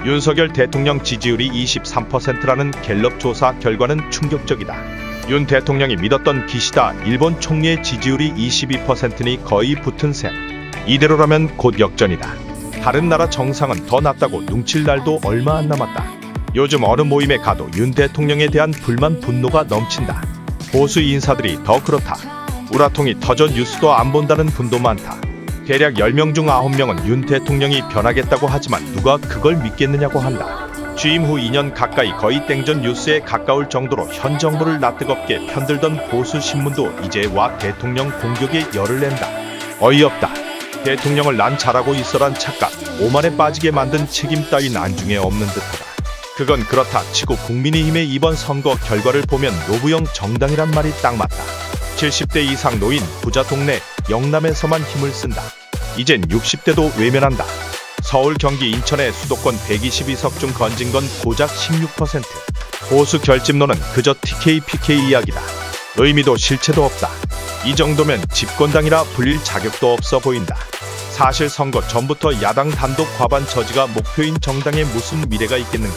윤석열 대통령 지지율이 23%라는 갤럽 조사 결과는 충격적이다. 윤 대통령이 믿었던 기시다 일본 총리의 지지율이 22%니 거의 붙은 셈. 이대로라면 곧 역전이다. 다른 나라 정상은 더 낫다고 눈칠 날도 얼마 안 남았다. 요즘 어느 모임에 가도 윤 대통령에 대한 불만 분노가 넘친다. 보수 인사들이 더 그렇다. 우라통이 터져 뉴스도 안 본다는 분도 많다. 대략 10명 중 9명은 윤 대통령이 변하겠다고 하지만 누가 그걸 믿겠느냐고 한다. 취임 후 2년 가까이 거의 땡전 뉴스에 가까울 정도로 현 정부를 낯뜨겁게 편들던 보수 신문도 이제 와 대통령 공격에 열을 낸다. 어이없다. 대통령을 난 잘하고 있어란 착각, 오만에 빠지게 만든 책임 따윈 안중에 없는 듯하다. 그건 그렇다 치고 국민의힘의 이번 선거 결과를 보면 노부영 정당이란 말이 딱 맞다. 70대 이상 노인, 부자 동네, 영남에서만 힘을 쓴다. 이젠 60대도 외면한다. 서울, 경기, 인천의 수도권 122석 중 건진 건 고작 16%. 보수 결집론은 그저 TK, PK 이야기다. 의미도 실체도 없다. 이 정도면 집권당이라 불릴 자격도 없어 보인다. 사실 선거 전부터 야당 단독 과반 저지가 목표인 정당에 무슨 미래가 있겠는가.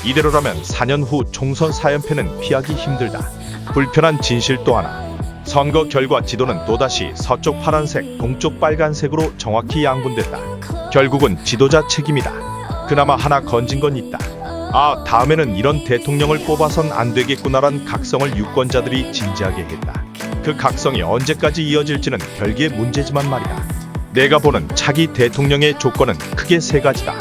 이대로라면 4년 후 총선 4연패는 피하기 힘들다. 불편한 진실 또 하나. 선거 결과 지도는 또다시 서쪽 파란색, 동쪽 빨간색으로 정확히 양분됐다. 결국은 지도자 책임이다. 그나마 하나 건진 건 있다. 아, 다음에는 이런 대통령을 뽑아선 안 되겠구나란 각성을 유권자들이 진지하게 했다. 그 각성이 언제까지 이어질지는 별개의 문제지만 말이다. 내가 보는 차기 대통령의 조건은 크게 세 가지다.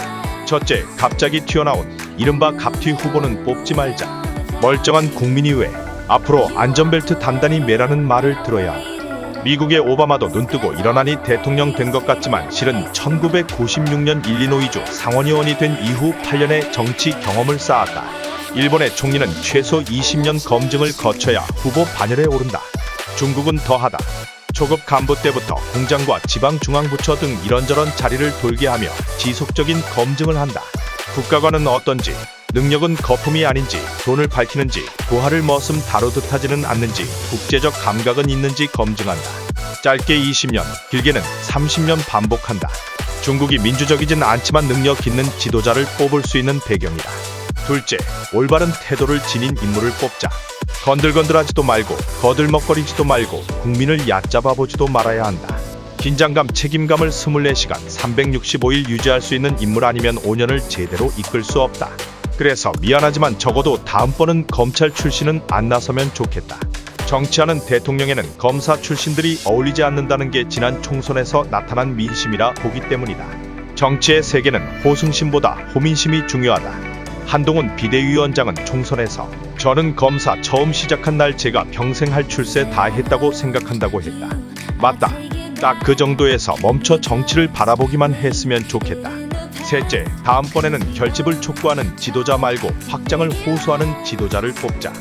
첫째, 갑자기 튀어나온 이른바 갑튀 후보는 뽑지 말자. 멀쩡한 국민이 왜 앞으로 안전벨트 단단히 매라는 말을 들어야 한다. 미국의 오바마도 눈뜨고 일어나니 대통령 된 것 같지만 실은 1996년 일리노이 주 상원의원이 된 이후 8년의 정치 경험을 쌓았다. 일본의 총리는 최소 20년 검증을 거쳐야 후보 반열에 오른다. 중국은 더하다. 초급 간부 때부터 공장과 지방중앙부처 등 이런저런 자리를 돌게 하며 지속적인 검증을 한다. 국가관은 어떤지, 능력은 거품이 아닌지, 돈을 밝히는지, 부하를 머슴 다루듯 하지는 않는지, 국제적 감각은 있는지 검증한다. 짧게 20년, 길게는 30년 반복한다. 중국이 민주적이진 않지만 능력 있는 지도자를 뽑을 수 있는 배경이다. 둘째, 올바른 태도를 지닌 인물을 뽑자. 건들건들하지도 말고 거들먹거리지도 말고 국민을 얕잡아보지도 말아야 한다. 긴장감, 책임감을 24시간 365일 유지할 수 있는 인물 아니면 5년을 제대로 이끌 수 없다. 그래서 미안하지만 적어도 다음번은 검찰 출신은 안 나서면 좋겠다. 정치하는 대통령에는 검사 출신들이 어울리지 않는다는 게 지난 총선에서 나타난 민심이라 보기 때문이다. 정치의 세계는 호승심보다 호민심이 중요하다. 한동훈 비대위원장은 총선에서 저는 검사 처음 시작한 날 제가 평생 할 출세 다 했다고 생각한다고 했다. 맞다. 딱 그 정도에서 멈춰 정치를 바라보기만 했으면 좋겠다. 셋째, 다음번에는 결집을 촉구하는 지도자 말고 확장을 호소하는 지도자를 뽑자.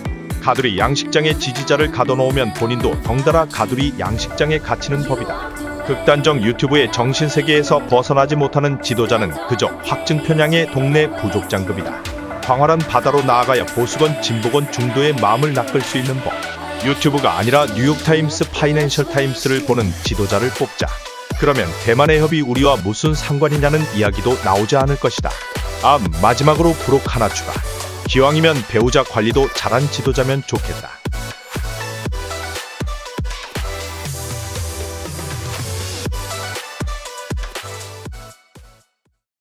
가두리 양식장에 지지자를 가둬놓으면 본인도 덩달아 가두리 양식장에 갇히는 법이다. 극단적 유튜브의 정신세계에서 벗어나지 못하는 지도자는 그저 확증 편향의 동네 부족장급이다. 광활한 바다로 나아가야 보수건 진보건 중도의 마음을 낚을 수 있는 법. 유튜브가 아니라 뉴욕타임스, 파이낸셜타임스를 보는 지도자를 뽑자. 그러면 대만의 협이 우리와 무슨 상관이냐는 이야기도 나오지 않을 것이다. 아, 마지막으로 부록 하나 추가. 기왕이면 배우자 관리도 잘한 지도자면 좋겠다.